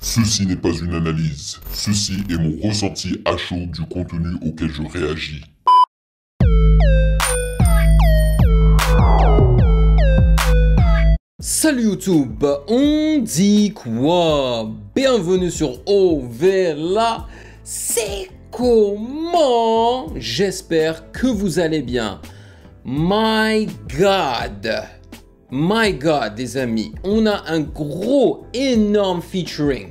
Ceci n'est pas une analyse, ceci est mon ressenti à chaud du contenu auquel je réagis. Salut YouTube, on dit quoi? Bienvenue sur Ovela. C'est comment? J'espère que vous allez bien. My God, des amis, on a un gros, énorme featuring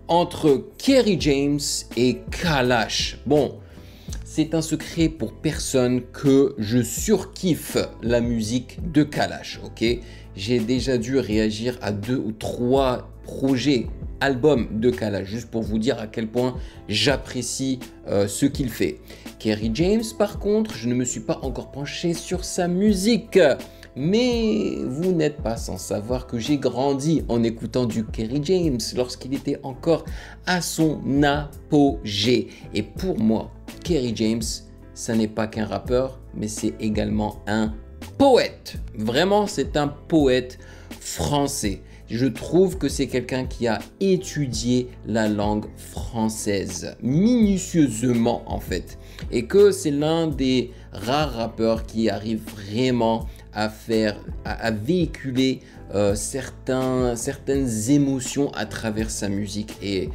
entre Kerry James et Kalash. Bon, c'est un secret pour personne que je surkiffe la musique de Kalash, ok? J'ai déjà dû réagir à 2 ou 3 projets, albums de Kalash, juste pour vous dire à quel point j'apprécie ce qu'il fait. Kerry James, par contre, je ne me suis pas encore penché sur sa musique. Mais vous n'êtes pas sans savoir que j'ai grandi en écoutant du Kerry James lorsqu'il était encore à son apogée. Et pour moi, Kerry James, ça n'est pas qu'un rappeur, mais c'est également un poète. Vraiment, c'est un poète français. Je trouve que c'est quelqu'un qui a étudié la langue française minutieusement en fait. Et que c'est l'un des rares rappeurs qui arrive vraiment à véhiculer certaines émotions à travers sa musique et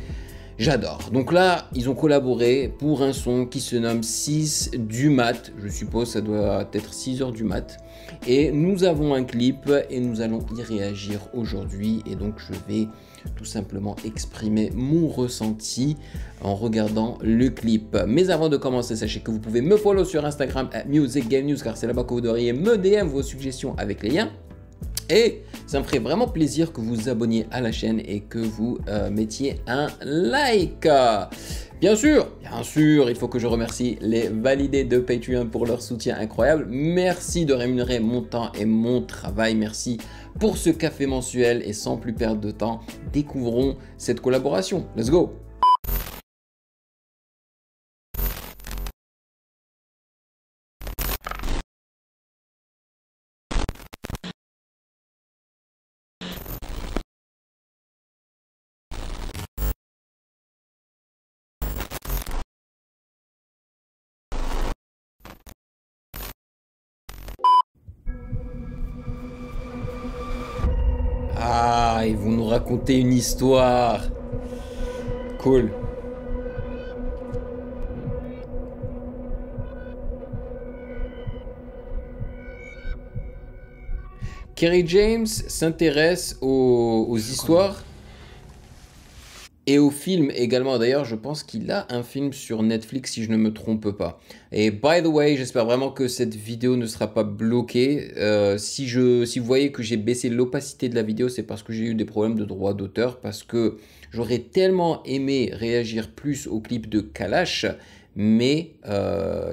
j'adore. Donc là, ils ont collaboré pour un son qui se nomme 6 du mat. Je suppose ça doit être 6 heures du mat. Et nous avons un clip et nous allons y réagir aujourd'hui. Et donc je vais tout simplement exprimer mon ressenti en regardant le clip. Mais avant de commencer, sachez que vous pouvez me follow sur Instagram @musicgamenews car c'est là-bas que vous devriez me DM vos suggestions avec les liens. Et ça me ferait vraiment plaisir que vous vous abonniez à la chaîne et que vous mettiez un like. Bien sûr, il faut que je remercie les validés de Patreon pour leur soutien incroyable. Merci de rémunérer mon temps et mon travail. Merci pour ce café mensuel et sans plus perdre de temps, découvrons cette collaboration. Let's go! Ah, ils vont nous raconter une histoire. Cool. Kerry James s'intéresse aux histoires et aux films également. D'ailleurs, je pense qu'il a un film sur Netflix si je ne me trompe pas. Et by the way, j'espère vraiment que cette vidéo ne sera pas bloquée. Si vous voyez que j'ai baissé l'opacité de la vidéo, c'est parce que j'ai eu des problèmes de droit d'auteur. Parce que j'aurais tellement aimé réagir plus au clip de Kalash. Mais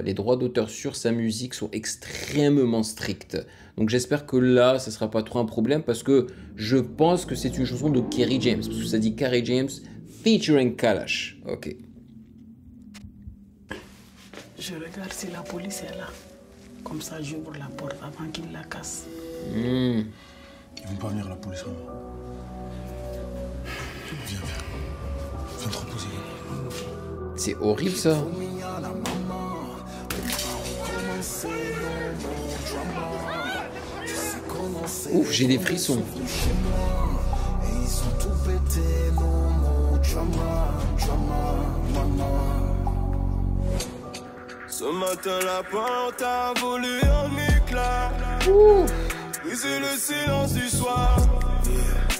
les droits d'auteur sur sa musique sont extrêmement stricts. Donc j'espère que là, ça ne sera pas trop un problème parce que je pense que c'est une chanson de Kerry James. Parce que ça dit Kerry James featuring Kalash. Ok. Je regarde si la police est là. Comme ça, j'ouvre la porte avant qu'ils la cassent. Ils vont pas venir la police, maman. Viens. Viens te reposer. C'est horrible ça. Ouf, j'ai des frissons. Ce matin la porte a volé en éclat. Briser le silence du soir.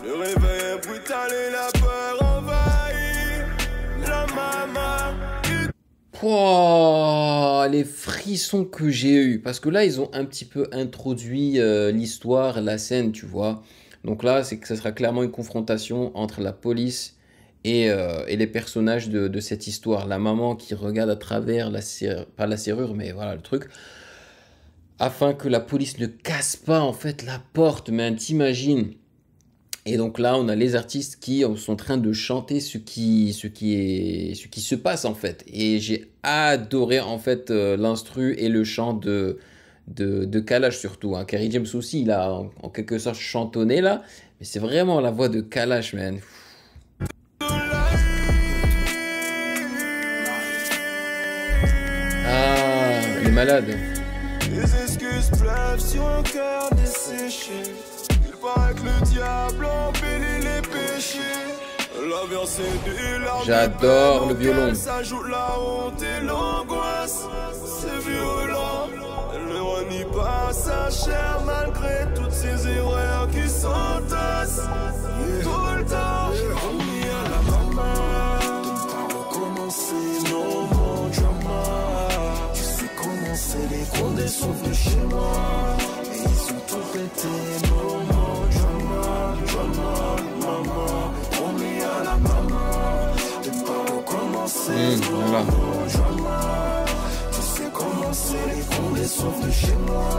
Le réveil est brutal et la peur envahit la maman. Pouah, les frissons que j'ai eu parce que là ils ont un petit peu introduit l'histoire, la scène, tu vois. Donc là c'est que ça sera clairement une confrontation entre la police et les personnages de cette histoire. La maman qui regarde à travers la serrure, pas la serrure mais voilà le truc, afin que la police ne casse pas en fait la porte, man, t'imagines. Et donc là, on a les artistes qui sont en train de chanter ce qui se passe en fait. Et j'ai adoré en fait l'instru et le chant de Kalash surtout. Hein. Kerry James aussi, il a en quelque sorte chantonné là. Mais c'est vraiment la voix de Kalash, man. malade. Les excuses pleuvent sur un cœur desséché. Il paraît que le diable embellit les péchés. La vie séduit, j'adore le violon. S'ajoute la honte et l'angoisse. C'est violent. Elle ne renie pas sa chair malgré toutes ces erreurs qui s'entassent. Tout le temps, remis à la maman. De pas recommencer, no more drama. Tu sais comment c'est, les condés sont venus chez moi. Et ils ont tout pété, no more drama, drama, maman. Remis à la maman. De pas recommencer, no more drama. Tu sais comment c'est, les condés sont venus chez moi.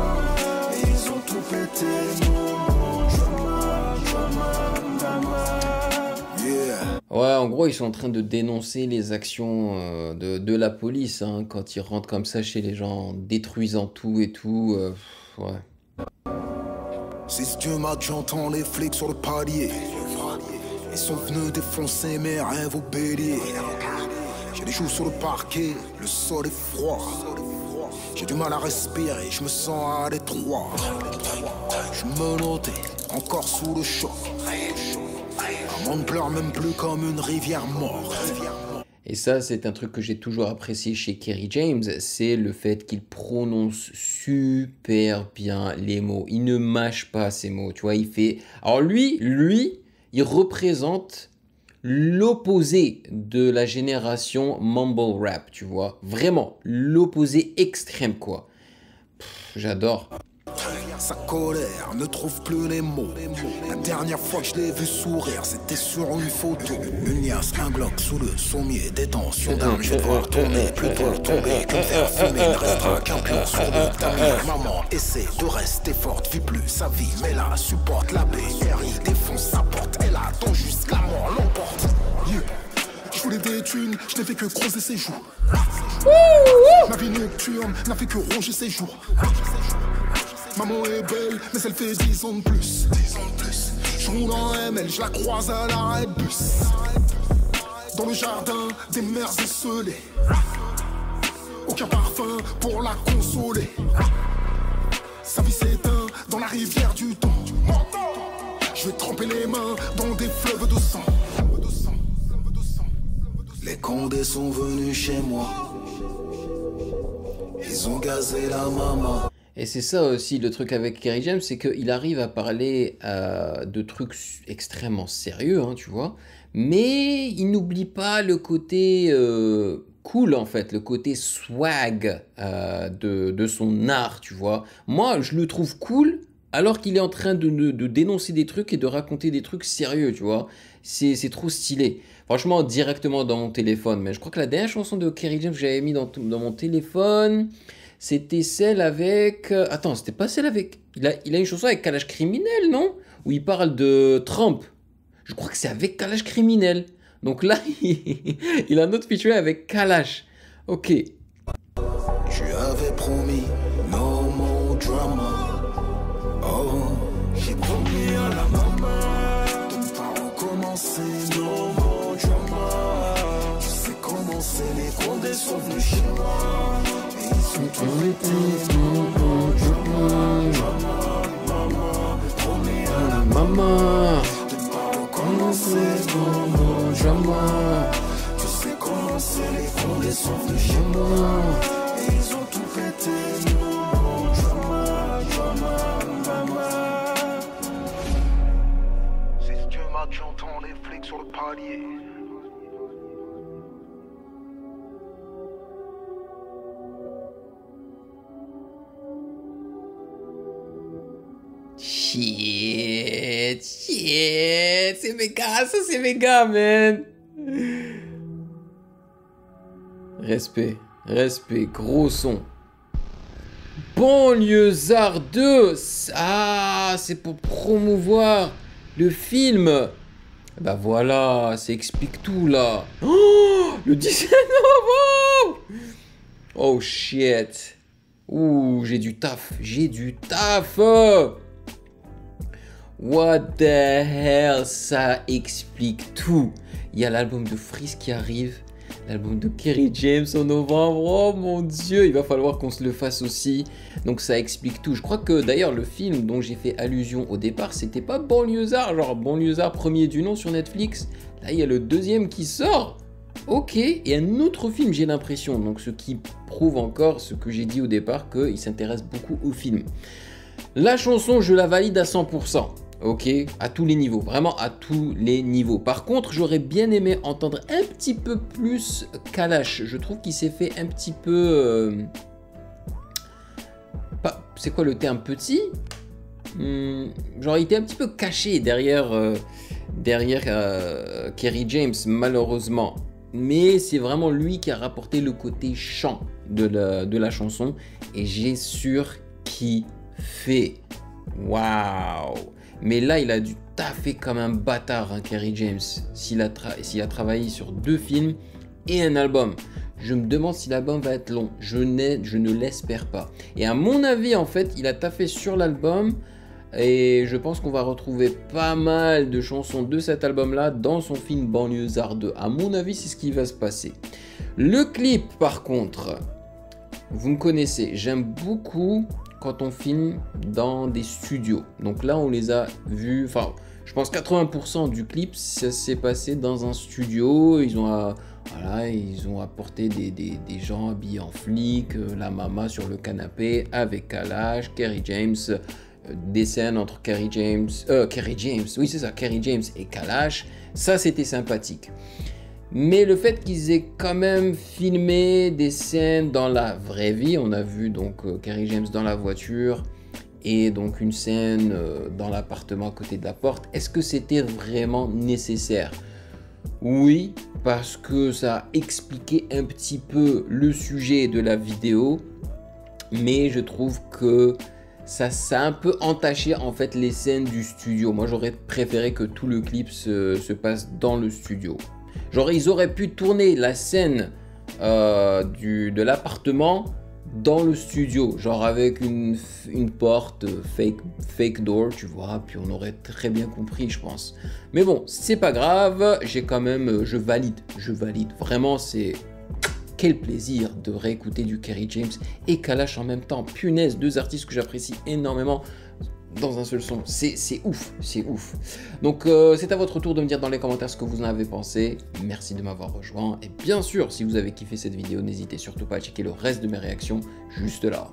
Et ils ont tout pété, no more drama, drama, drama. Ouais, en gros, ils sont en train de dénoncer les actions de la police, hein, quand ils rentrent comme ça chez les gens, en détruisant tout et tout. Ouais. Si Dieu m'a dit, j'entends les flics sur le palier. Ils sont venus défoncer mes rêves au bélier. J'ai des joues sur le parquet, le sol est froid. J'ai du mal à respirer, je me sens à l'étroit. Je me notais, encore sous le choc. Un monde pleure même plus comme une rivière morte. Et ça, c'est un truc que j'ai toujours apprécié chez Kerry James, c'est le fait qu'il prononce super bien les mots. Il ne mâche pas ses mots, tu vois, il fait... Alors lui, il représente l'opposé de la génération mumble rap, tu vois. Vraiment, l'opposé extrême, quoi. J'adore. Sa colère ne trouve plus les mots. La dernière fois que je l'ai vu sourire, c'était sur une photo. Une liasse, un Glock sous le sommier. Détention d'âme, je vais devoir tourner. Plutôt tomber que me faire fumer. Ne restera qu'un pion sur le tapis. Maman essaie de rester forte, vit plus sa vie, mais là supporte la baie. Il défonce sa porte, elle attend jusqu'à la mort l'emporte. Je voulais des thunes, je n'ai fait que creuser ses joues. Ma vie nocturne n'a fait que ronger ses jours. Maman est belle, mais elle fait 10 ans de plus. Je roule en ML, je la croise à l'arrêt de bus. Dans le jardin, des mers esselées. Aucun parfum pour la consoler. Sa vie s'éteint dans la rivière du temps. Je vais tremper les mains dans des fleuves de sang. Les condés sont venus chez moi. Ils ont gazé la maman. Et c'est ça aussi le truc avec Kerry James, c'est qu'il arrive à parler de trucs extrêmement sérieux, hein, tu vois, mais il n'oublie pas le côté cool, en fait, le côté swag de son art, tu vois. Moi, je le trouve cool, alors qu'il est en train de dénoncer des trucs et de raconter des trucs sérieux, tu vois. C'est trop stylé. Franchement, directement dans mon téléphone. Mais je crois que la dernière chanson de Kerry James que j'avais mis dans mon téléphone... C'était celle avec... Attends, c'était pas celle avec... Il a une chanson avec Kalash Criminel, non? Où il parle de Trump. Je crois que c'est avec Kalash Criminel. Donc là, il a un autre feature avec Kalash. Ok. Je avais promis, no more drama. Oh, j'ai promis à la maman de ne pas recommencer, no more drama. Tu sais comment c'est, les condés sont venus chez moi. Maman, tu sais comment c'est, les condés sont venus chez moi. Et ils ont tout pété, drama, drama. Si Dieu m'a dit, j'entends les flics sur le palier. Shit, c'est méga, ça c'est méga, man. Respect, gros son. Banlieusard 2, ah, c'est pour promouvoir le film. Bah voilà, ça explique tout là. Oh, le 17 novembre. Oh shit. Ouh, j'ai du taf. What the hell, ça explique tout. Il y a l'album de Freeze qui arrive. l'album de Kerry James en novembre. Oh mon Dieu, il va falloir qu'on se le fasse aussi. Donc ça explique tout. Je crois que d'ailleurs le film dont j'ai fait allusion au départ, c'était pas Banlieusard, genre Banlieusard premier du nom sur Netflix. Là, il y a le deuxième qui sort. Ok, et un autre film, j'ai l'impression. Donc ce qui prouve encore ce que j'ai dit au départ, qu'il s'intéresse beaucoup au film. La chanson, je la valide à 100%. Ok, à tous les niveaux, vraiment à tous les niveaux. Par contre, j'aurais bien aimé entendre un petit peu plus Kalash. Je trouve qu'il s'est fait un petit peu... C'est quoi le terme, petit? Genre, il était un petit peu caché derrière Kerry James, malheureusement. Mais c'est vraiment lui qui a rapporté le côté chant de la chanson. Et j'ai surkiffé. Waouh! Mais là, il a dû taffer comme un bâtard, hein, Kerry James, s'il a travaillé sur 2 films et un album. Je me demande si l'album va être long. Je ne l'espère pas. Et à mon avis, en fait, il a taffé sur l'album. Et je pense qu'on va retrouver pas mal de chansons de cet album-là dans son film Banlieusard 2. À mon avis, c'est ce qui va se passer. Le clip, par contre, vous me connaissez. J'aime beaucoup quand on filme dans des studios. Donc là, on les a vus, enfin, je pense 80% du clip, ça s'est passé dans un studio. Ils ont apporté des gens habillés en flic, la maman sur le canapé avec Kalash, Kerry James, des scènes entre Kerry James, et Kalash. Ça, c'était sympathique. Mais le fait qu'ils aient quand même filmé des scènes dans la vraie vie, on a vu donc Kerry James dans la voiture et donc une scène dans l'appartement à côté de la porte, est-ce que c'était vraiment nécessaire? Oui, parce que ça a expliqué un petit peu le sujet de la vidéo, mais je trouve que ça a un peu entaché en fait les scènes du studio. Moi, j'aurais préféré que tout le clip se passe dans le studio. Genre, ils auraient pu tourner la scène de l'appartement dans le studio, genre avec une porte fake door, tu vois, puis on aurait très bien compris, je pense. Mais bon, c'est pas grave, j'ai quand même, je valide, vraiment, c'est quel plaisir de réécouter du Kerry James et Kalash en même temps. Punaise, 2 artistes que j'apprécie énormément dans un seul son, c'est ouf, c'est ouf. Donc c'est à votre tour de me dire dans les commentaires ce que vous en avez pensé. Merci de m'avoir rejoint et bien sûr si vous avez kiffé cette vidéo, n'hésitez surtout pas à checker le reste de mes réactions juste là.